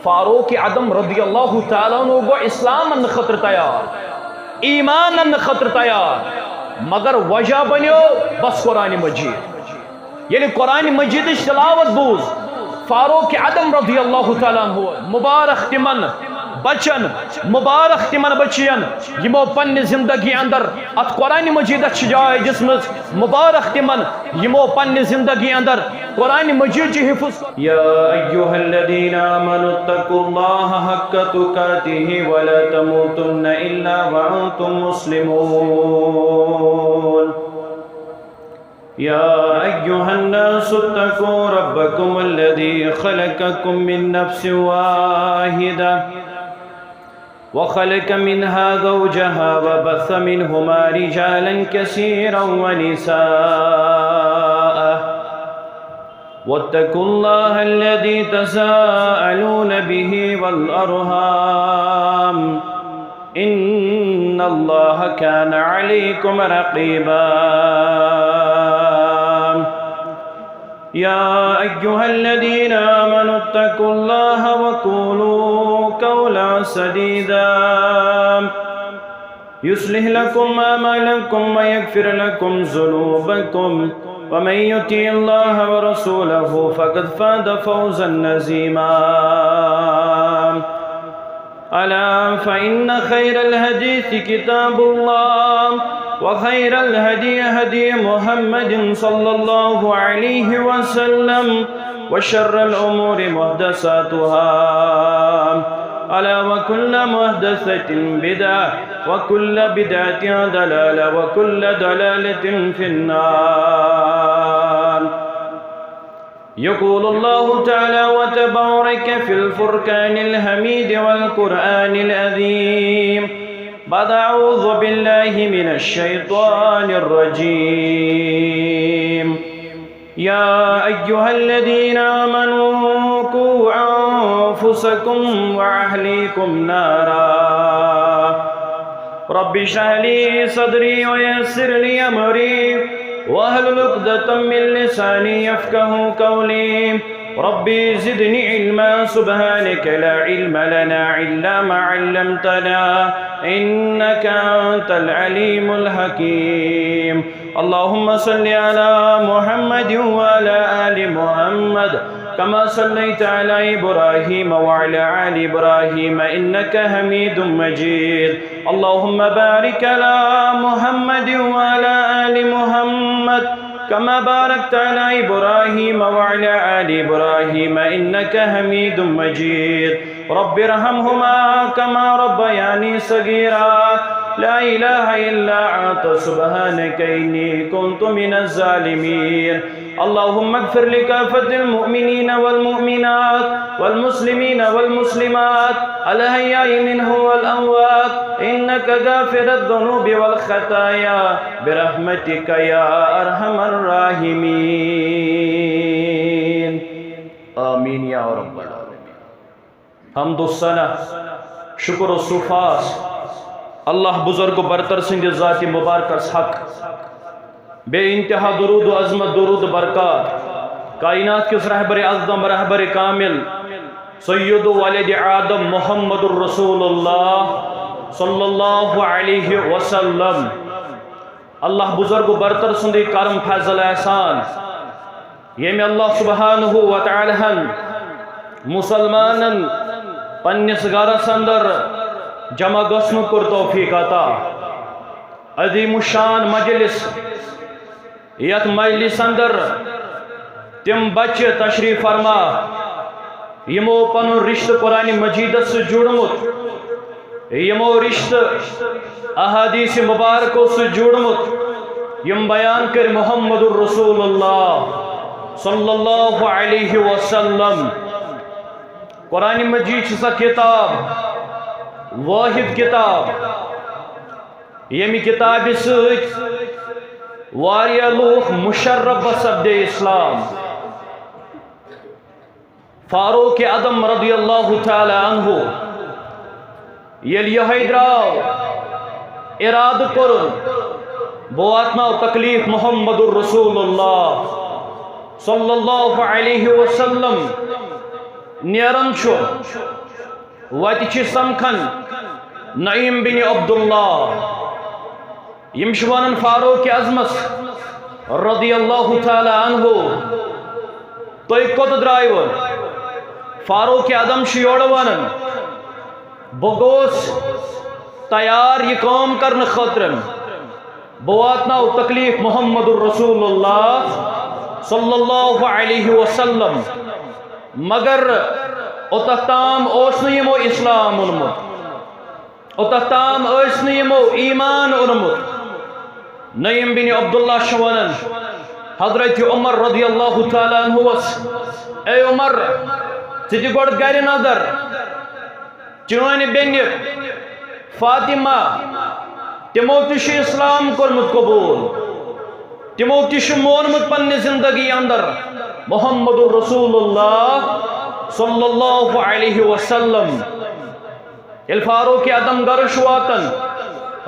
فاروق اعظم رضی اللہ تعالیٰ عنہ گو اسلام ان خطر تیار، ایمان ان خطر تیار، مگر وجہ بنیو بس قرآن مجید۔ یعنی قرآن مجید تلاوت بوز فاروق اعظم رضی اللہ تعالیٰ عنہ مبارک تمن بچن، مبارک تمن بچین یمو پنہ زندگی اندر ات قرآن مجید جائے جس مز مبارک تمن یمو پنہ زندگی اندر قرآن مجید چی حفظ۔ یا ایہا الذین آمنوا اتقوا اللہ حق تقاته ولا تموتن الا وانتم مسلمون۔ يا أيها الناس اتقوا ربكم الذي خلقكم من نفس واحدة وخلق منها زوجها وبث منهما رجالا كثيرا ونساء واتقوا الله الذي تساءلون به والأرحام إن الله كان عليكم رقيبا۔ يا أيها الذين آمنوا اتقوا الله وقولوا قولا سديدا يصلح لكم أعمالكم ويغفر لكم ذنوبكم ومن يطع الله ورسوله فقد فاز فوزا عظيما۔ ألا فإن خير الحديث كتاب الله وخير الهدي هدي محمد صلى الله عليه وسلم وشر الأمور محدثاتها ألا وكل محدثة بدعة وكل بدعة ضلالة وكل ضلالة في النار۔ يقول الله تعالى وتبارك في الفرقان الحميد والقرآن العظيم بعد أعوذ بالله من الشيطان الرجيم يا أيها الذين آمنوا قوا أنفسكم وأهليكم نارا رب اشرح لي صدري ويسر لي أمري واحلل عقدة من لساني يفقهوا قولي ربي زدني علما سبحانك لا علم لنا إلا ما علمتنا إنك أنت العليم الحكيم۔ اللهم صل على محمد وعلى آل محمد كما صليت على إبراهيم وعلى آل إبراهيم إنك حميد مجيد۔ اللهم بارك على محمد وعلى آل محمد كما باركت على إبراهيم وعلى آل إبراهيم إنك حميد مجيد۔ رب ارحمهما كما ربياني صغيرا لا إله إلا أنت سبحانك إني كنت من الظالمين۔ اللهم اغفر لكافة المؤمنين والمؤمنات والمسلمين والمسلمات الأحياء منهم والأموات إنك غافر الذنوب والخطايا برحمتك يا أرحم الراحمين آمين يا رب العالمين۔ حمد الثنا شکر و صفاس اللہ بزرگ و برتر سند ذات مبارکس حق، بے انتہا درود و عظمت درود برکات کائنات کس رہبر اعظم رہبر کامل سید والد آدم محمد الرسول اللہ صلی اللہ علیہ وسلم۔ اللہ بزرگ و برتر سندی کرم فضل احسان یم اللہ سبحانہ و تعالی مسلمانن پنس گھرس اندر جمع گسن کر توفیق عطا۔ عظیم الشان مجلس یت مجلس اندر تم بچے تشریف فرما یمو پن رشتہ قرآن مجید سے جڑمت، یمو رشتہ احادیث مبارکوں سے جڑمت، یم بیان کر محمد الرسول اللہ صلی اللہ علیہ وسلم۔ قرآن مجید سا کتاب واحد کتاب یمی کتاب سۭتۍ واریاہ لوک مشرف سپدے اسلام۔ فاروق اعظم رضی اللہ تعالی عنہ یل یہ دراو اراد کرن بہ واتناو تکلیف محمد الرسول اللہ صلی اللہ علیہ وسلم نیرن چھو وتچ سمکھن نعیم بن عبداللہ یمشوان فاروق اعظمس رضی اللہ تعالی عنہ توی کت درائیو فاروق اعظم یور ونان بگوس تیار یہ کام کرنے خاطر بواتناو تکلیف محمد الرسول اللہ صلی اللہ علیہ وسلم مگر اوتختام اوسن یمو اسلام اونمت اوتختام اوسن یمو ایمان اونمت نعیم بن عبداللہ شوانن حضرت عمر رضی اللہ تعالیٰ عنہ اے عمر ژٕ دِ گۄڈٕ گرِ نظر چٲنۍ بیٚنہِ فاطمہ تمو تہ اسلام کورمت قبول تمو تہ مونمت پنہ زندگی اندر محمد الرسول اللہ صلی اللہ علیہ وسلم یل فاروق اعظم گرش واتن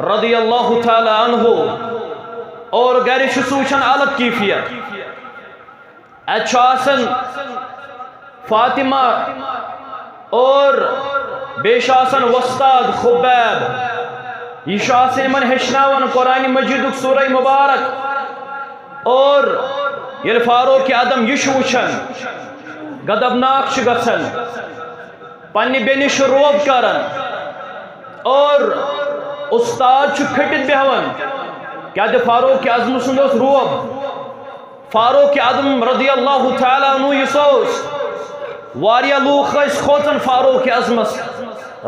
رضی اللہ تعالی عنہ اور گھر سوچن الگ کیفیت اتھن فاطمہ اور بیش آسن وستاد خبیب یہ من ہچناون قرآن مجید سورہ مبارک اور یل فاروق اعظم یہ وچھن غضبناک گژھن پنہ بیٚنہِ روب کران اور استاد پھٹت بیہوان کیا فاروق اعظم سند روب فاروق اعظم رضی اللہ تعالیٰ عنہ یس واریاہ لوک کھوژان فاروق اعظمس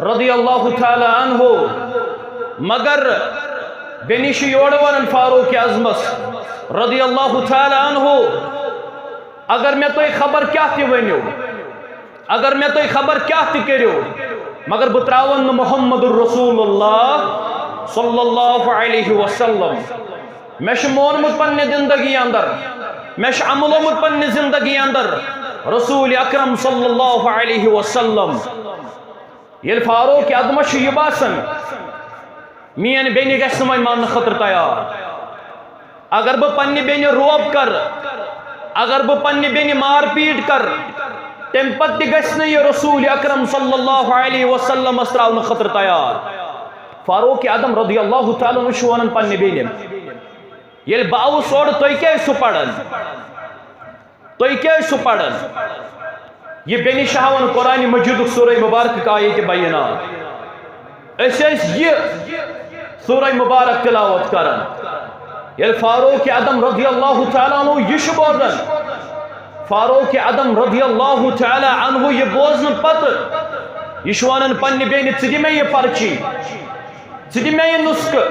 رضی اللہ تعالیٰ عنہ مگر بیٚنہِ یور ونان فاروق اعظمس رضی اللہ تعالیٰ عنہ اگر میں تو خبر کیا تھی ونیو اگر میں تو خبر کیا تھی کریو مگر بتراون محمد الرسول اللہ صلی اللہ علیہ وسلم میں مونمت پنہ زندگی اندر میں عملومت پنہ زندگی اندر رسول اکرم صلی اللہ علیہ وسلم یل فاروق اعظمس یہ باسان میان بیٚنہِ گژھِ نہٕ وۄنۍ ماننہٕ خٲطرٕ تیار اگر بہ پنہ بیٚنہِ روب کر اگر بہ پنہ بیٚنہِ مار پیٹ کر تم پتہ تہ گژھِ نہٕ یہ رسول اکرم صلی اللہ علیہ وسلم تراونہٕ خٲطرٕ تیار فاروق اعظم رضی اللہ تعالیٰ عنہ ونان پنہ بیٚنہِ یل بہ آوُس اور تُہۍ کیازِ چھِو پران تُہۍ کیازِ چھِو پران یہ بیٚنہِ چھِ ہاوان قرآن مجید سورہ مبارک آیت بینات یہ سورہ مبارک تلاوت کران یل فاروق اعظم رضی اللہ تعالیٰ عنہ یہ بوزان فاروق اعظم رضی اللہ تعالیٰ عنہ یہ بوزن پتہ یہ ونان پنہ بیٚنہِ ژٕ دِ مےٚ یہ پرچی ژٕ دِ مےٚ یہ نسخہ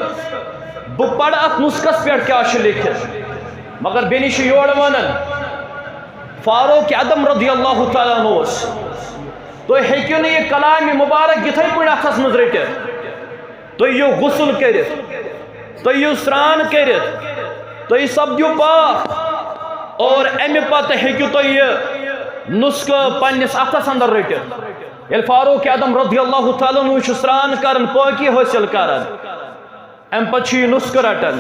بہ پڑ ات نسخس پہ کیا لکھت مگر بیٚنہِ چھِ یور ونان فاروق اعظم رضی اللہ تعالیٰ عنہ تُہۍ ہیٚکِو نہٕ یہ کلام مبارک یتھے پٲٹھۍ اتھس منٛز رٔٹِتھ تُہۍ یِیِو غسل کٔرِتھ تُہۍ یِیِو سرٛان کٔرِتھ تُہۍ سپدِو پاک اور امہِ پتہٕ ہیٚکِو تُہۍ یہ نسخہٕ پننس اتھس اندر رٔٹِتھ ییٚلہِ فاروق اعظم رضی اللہ تعالیٰ عنہ چھُ سرٛان کران پٲکی حٲصِل کران امہِ پتہٕ چھُ یہِ نسخہٕ رٹان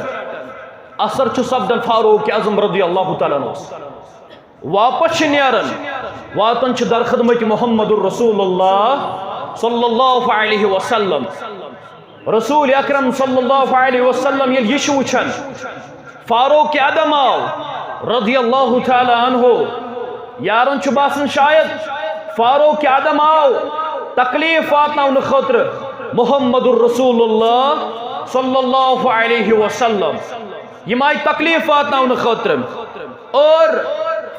اثر چھُ سپدان فاروق اعظم رضی اللہ تعالیٰ عنہس واپس چھِ نیران واتان چھِ در خدمت محمد الرسول اللہ صلی اللہ علیہ وسلم رسول اکرم صلی اللہ علیہ وسلم یل یہ وچھان فاروق اعظم آو رضی اللہ تعالی عنہ یارن چھ باسن شاید فاروق اعظم آو تکلیف واتناونہٕ خٲطرٕ محمد الرسول اللہ صلی اللہ علیہ وسلم یم آئی تکلیف واتناونہٕ خٲطرٕ اور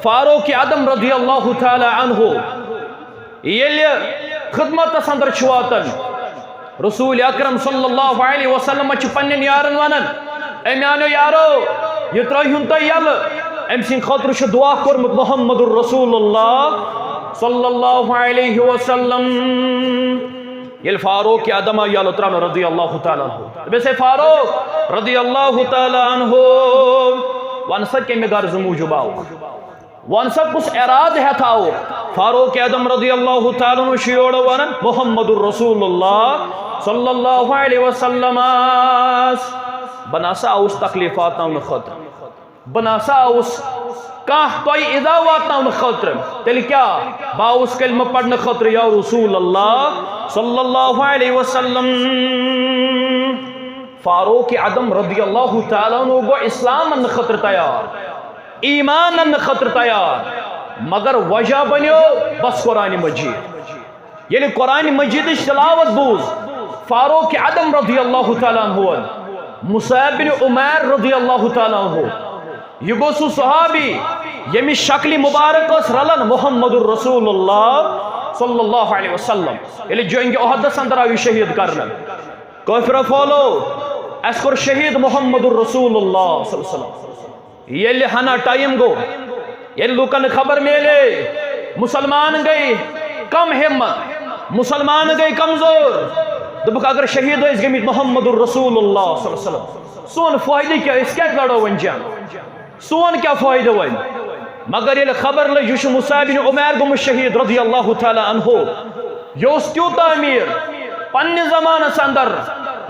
فاروق اعظم رضی اللہ تعالی عنہ یل خدمت اندر چھ واتان رسول اکرم صلی اللہ علیہ وسلم چھ پنن یارن ونان اے میانو یارو یہ ترٲیہُن تُہۍ یلہٕ ام سٕنٛدِ خٲطرٕ چھُ دعا کوٚرمُت محمد الرسول اللہ صلی اللہ علیہ وسلم یل فاروق اعظم یلہٕ ترٛاونہٕ رضی اللہ تعالیٰ عنہ دپیس اے فاروق رضی اللہ تعالیٰ عنہ ون سا کمہِ غرضہٕ موٗجوٗب آوُکھ ون سا کس اراد ہیتھ آو فاروق اعظم رضی اللہ تعالیٰ عنہ چھُ یورٕ ونان محمد الرسول اللہ صلی اللہ علیہ وسلم بہ نسا آوُس تکلیف واتناونہٕ خٲطرٕ بہ نسا آوُس کانٛہہ تۄہہِ ایٖزا واتناونہٕ خٲطرٕ تیٚلہِ کیٛاہ بہ آوُس کلمہٕ پرنہٕ خٲطرٕ یا رسول اللہ صلی اللہ علیہ وسلم فاروق اعظم رضی اللہ تعالیٰ عنہ گو اسلام ان خطر تیار ایمان ان خطر تیار مگر وجہ بنیو بس قرآن مجید یعنی قرآن مجید تلاوت بوز فاروق اعظم رضی اللہ تعالیٰ عنہ مصعب بن عمیر رضی اللہ تعالیٰ عنہ یہ گو سو صحابی یمی شکل مبارک اس رلن محمد الرسول اللہ صلی اللہ علیہ وسلم یعنی جو انگے احدث اندر آئی شہید کرنا کافر فولو اسکر شہید محمد الرسول اللہ صلی اللہ علیہ وسلم یہ ہنا ٹائم گو یہ لوکن خبر میلے مسلمان گئی کم ہمت مسلمان گئی کمزور دبک اگر شہید ہوئے اس گمیت محمد الرسول اللہ صلی اللہ علیہ وسلم سون فائدہ کیا اس کیا لڑو ونجان سون کیا فائدہ ون مگر یہ خبر لے یوش مصعب بن عمیر گم شہید رضی اللہ تعالی عنہ یوس تیوتا امیر پنی زمان سندر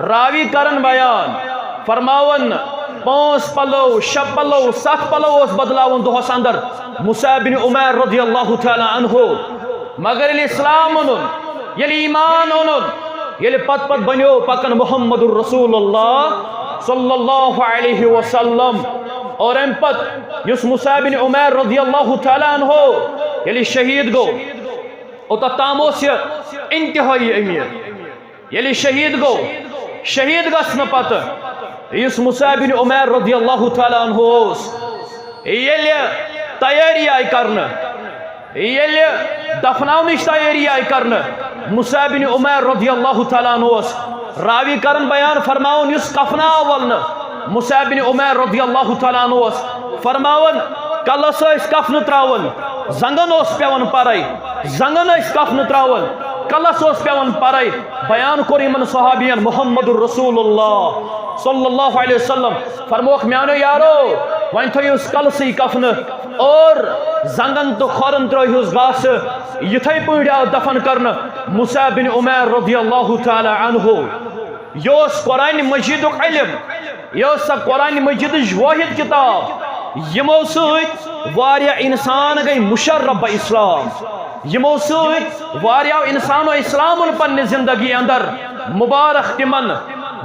راوی کرن بیان فرماون پانس پلو شب پلو سخ پلو اس بدلاون دہس اندر مصعب بن عمیر رضی اللہ تعالی عنہ مگر یہ اسلام انن یہ ایمان انن یہ پت پت بنیو پکن محمد الرسول اللہ صلی اللہ علیہ وسلم اور ام پت یس مصعب بن عمیر رضی اللہ تعالی عنہ یہ شہید گو اوتا تاموس انتہائی امیر یہ شہید گو شہید گسن پت یس مصعب بن عمیر رضی اللہ تعالی عنہ یہ تیاری آئی کرنا یہ دفناونش تیاری آئی کرنا مصعب بن عمیر رضی اللہ تعالی عنہ راوی کرن بیان فرماون یس کفنا ولن مصعب بن عمیر رضی اللہ تعالی عنہ فرماون کلس اس کفن تراون زنگن اس پیون پرائی زنگن اس کفن تراون کلس اس پیون پرائی بیان کوری من صحابین محمد الرسول اللہ صلی اللہ علیہ وسلم فرموک میانو یارو وین تھوئی اس کلسی کفن اور زنگن تو خورن تروئی اس گاس یتھائی پوڑی آو دفن کرن مصعب بن عمیر رضی اللہ تعالی عنہ یوس قرآن مجید علم یوس قرآن مجید واحد کتاب یمو سویت واریا انسان گئی مشرب اسلام یمو سویت واریا انسان و اسلام پن زندگی اندر مبارک تمن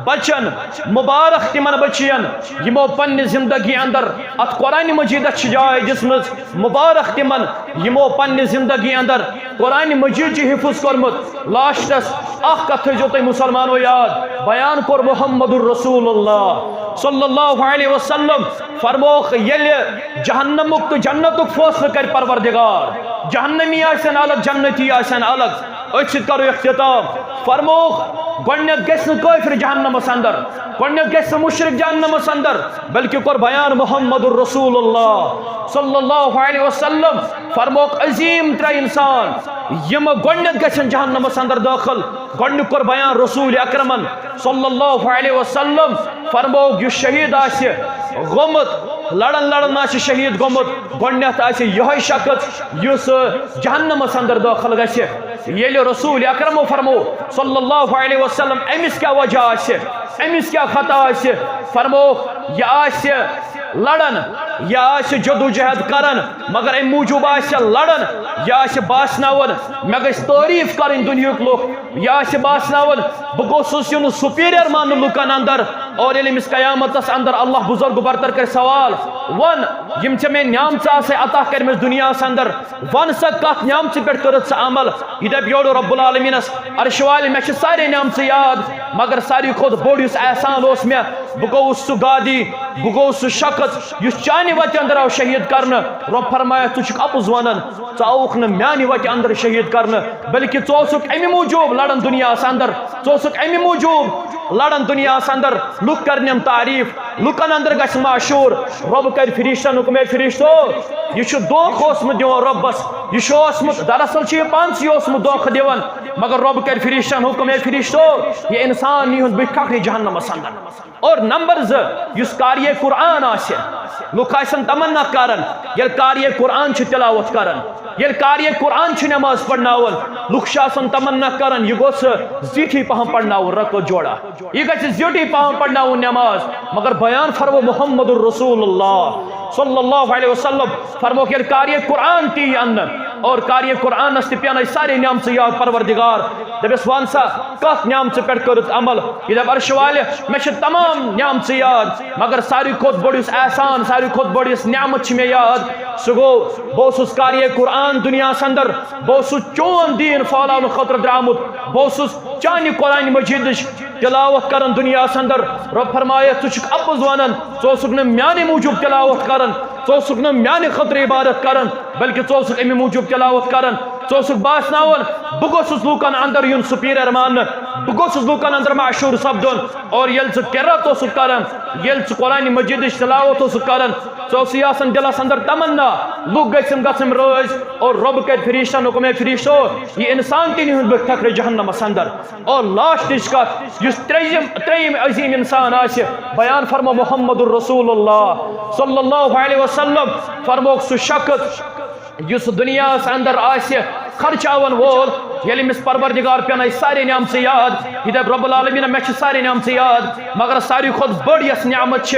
بچن مبارک تمن بچین یمو پن زندگی اندر ات قرآن مجید اچھ جائے جس مز مبارک تمن یمو پن زندگی اندر قرآن مجید چی حفظ کرمت لاشتس اخ کتھ جو تی مسلمانو یاد بیان کر محمد الرسول اللہ صلی اللہ علیہ وسلم فرموخ یل جہنمک تو جنتک فوصل کر پروردگار جہنمی آسن الگ جنتی آسن الگ اچھت کرو اختتام فرموخ گوڑنیت گسن کافر جہنم اندر گوڑنیت گسن مشرک جہنم اندر بلکہ کر بیان محمد الرسول اللہ صلی اللہ علیہ وسلم فرموخ عظیم تر انسان یم گوڑنیت گسن جہنم اندر داخل گوڑنیت کر بیان رسول اکرمن صلی اللہ علیہ وسلم فرموخ یو شہید آسی غمت لڑن لڑن آسی شہید غمت گوڑنیت آسی یہی شخص یس جہنم اندر داخل گسی یل رسول اکرم فرمو صلی اللہ علیہ وسلم امس کیا وجہ آسی امس کیا خطا آسی فرمو یہ آسی لڑن یا آسی جدو جہد کرن مگر ام موجوب آسی لڑن یا آسی باسناون میں گیس تعریف کرن دنیا لوگ یا آسی باسناون بگوسوس یون سپیریر مان لکن اندر اور علم اس قیامت اندر اللہ بزرگ برتر کر سوال ون یم چھ میں نعمت آسے عطا کرمس دنیا اندر ون سا کت نعمت پیٹ کرت سا عمل یہ دب یوڑو رب العالمین عرش والی میں چھ سارے نعمت یاد مگر ساری خود بوڑی اس احسان اس میں بگو اس سو گادی بگو اس شخص یس چانی وقت اندر آو شہید کرنا رب فرمایا تو چک اپز ونن ژاوک نہ میانی وقت اندر شہید کرنا بلکہ ژوسک امی موجوب لڑن دنیا اندر ژوسک امی موجوب لڑن دنیا اندر لک کرنیم تعریف لکن اندر گژھ معشور رب کر فرشتن حکم فرشتو یہ چھ دھوکھ اوسمت دِوان ربس یہ چھ اوسمت دراصل چھ یہ پانسی اوسمت دھوکھ دِوان مگر رب کر فرشتن حکم فرشتو یہ انسان نیہن بٹھکھے جہنم اندر اور نمبر ز یس کاریہ قرآن آسے لوگ آسن تمنا کرن یل کاریہ قرآن چھ تلاوت کرن یل کاریہ قرآن چھ نماز پڑھناون لوگ آسن تمنا کرن یہ گوس زیٹھی پہم پڑھناون رکو جوڑا یہ گژھِ زیٹھی پہم پڑھناون نماز مگر بیان فرمو محمد الرسول اللہ صلی اللہ علیہ وسلم فرمو کہ یل کاریہ قرآن تی ان اور قاری قرآن اس پیانہ سارے نعمت یاد پروردگار دبس وان سا کت نعمت پہ کرت عمل یہ دب عرش والے میں تمام نعمت یاد مگر ساری کھت بڑ احسان ساری کھت بڑ نعمت میں یاد سہ گو بہس قاری قرآن دنیا اندر بہس چون دین پھہلاؤ خاطر درامت بہس چانہ قرآن مجید تلاوت کرن دنیا اندر رب فرمایا ثک اپز ونان ثک نا میانہ موجوب تلاوت کرن ثک نا میانہ خاطر عبادت کرن بلکہ ثک امی موجوب تلاوت کرن ثک باسناون بہ گوسس لوکن اندر یون سپیریئر مان بہ گوسس لوکن اندر معشور سپدن اور یل قرات کرن یل قرآن مجید تلاوت کرن ثی آسان دلس اندر تمنا لوگ گھم روز اور رب کر فرشتن حکم فرشتو یہ انسان تہ نہن بک تھکر جہنمس اندر اور لاسٹچ کت اس تریم عظیم انسان آس بیان فرمو محمد الرسول اللہ صلی اللہ علیہ وسلم فرموک سہ شخص اس دنیا اندر آس خرچاون وول یل امس پروردگار پیانہ سارے نعمت یاد یہ دب رب العالمین مے سارے نعمت یاد مگر ساری کھت بڑ یس نعمت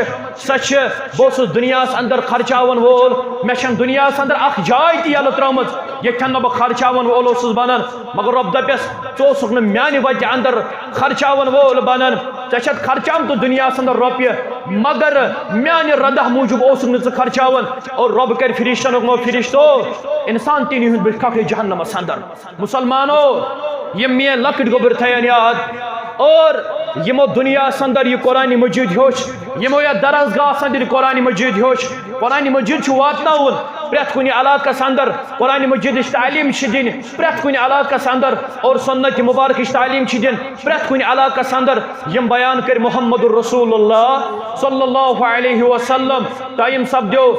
سہ بہس دنیا اندر خرچاون وول مے دنیا اندر اخ جائے تہ یل ترمت یتھن بہ خرچاون وول اوسس بنان مگر رب دپس ژٕ نا میانہ وتہ اندر خرچاون وول بنان ژےٚ خرچام تو دنیا اندر رۄپیہِ مگر میانہ ردہ موجوب اوسُکھ نہٕ ژٕ خرچاون اور رب کر فرشتن حکمو فرشتو انسان تہ نہن بتھ کھکھرِ جہنمس اندر مسلمانو یہ میں لکٹ گوبر تھین یاد اور یمو دنیا اندر یہ قرآن مجید ہیوچ یمو یا درسگاہ اندر قرآن مجید ہیوچ قرآن مجید واتناون پریت کن علاقہ اندر قرآن مجید تعلیم دن پریت کن علاقہ اندر اور سنت مبارک تعلیم دن پریت کن علاقہ اندر یم بیان کر محمد الرسول اللہ صلی اللہ علیہ وسلم ٹائم سپدو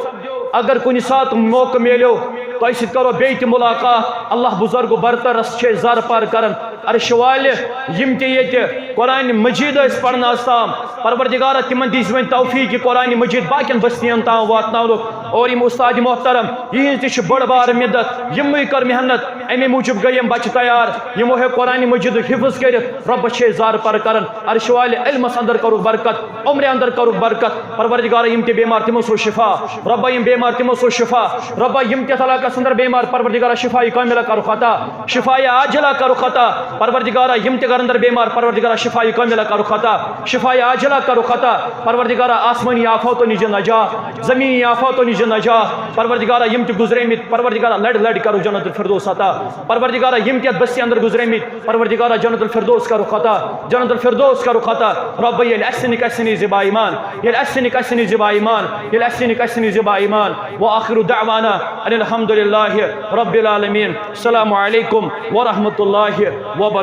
اگر کن سات موقع میلو تہ ست کرو بیت ملاقات اللہ بزرگ برترس زار پار کرن عرش والے یم تہ یہ قرآن مجید پڑھن تام پروردگارہ تمن دس ون توفیق کہ قرآن مجید باقین بستین تام واتناونک اور یم استاد محترم یہ تہ بڑ بار مدت یمے کر محنت امی موجب گئی بچہ تیار یمو ہے قرآن مجید حفظ کرت رب زار پار کرن عرش والے علمس اندر کرو برکت عمر اندر کرو برکت پروردگارہ یم تہ بیمار تمو سو شفا رب یم بیمار تمو سو شفا رب یم تہ علاقہ اندر بیمار پروردگارہ شفائی کاملہ کرو خطا شفائی عاجلہ کرو خطا پروردگارہ یم تہ اندر بیمار پروردگارہ شفائی کاملہ کرو خطا شفائی عاجلہ کرو خطا پروردگارہ آسمانی آفاتو نج نجات زمینی آفاتو نج نجات پروردگارہ یم تہ گزریمت پروردگارہ لڑ لڑ کرو جنت الفردوس عطا پروردگارہ یم تہ بستی اندر گزریمت پروردگارہ جنت الفردوس کرو خطا جنت الفردوس کرو خطا رب یل اسنک اسنی زبا ایمان یل اسنک اسنی زبا ایمان یل اسنک اسنی زبا ایمان واخر دعوانا ان الحمد لله رب العالمين السلام عليكم ورحمة الله وبركاته.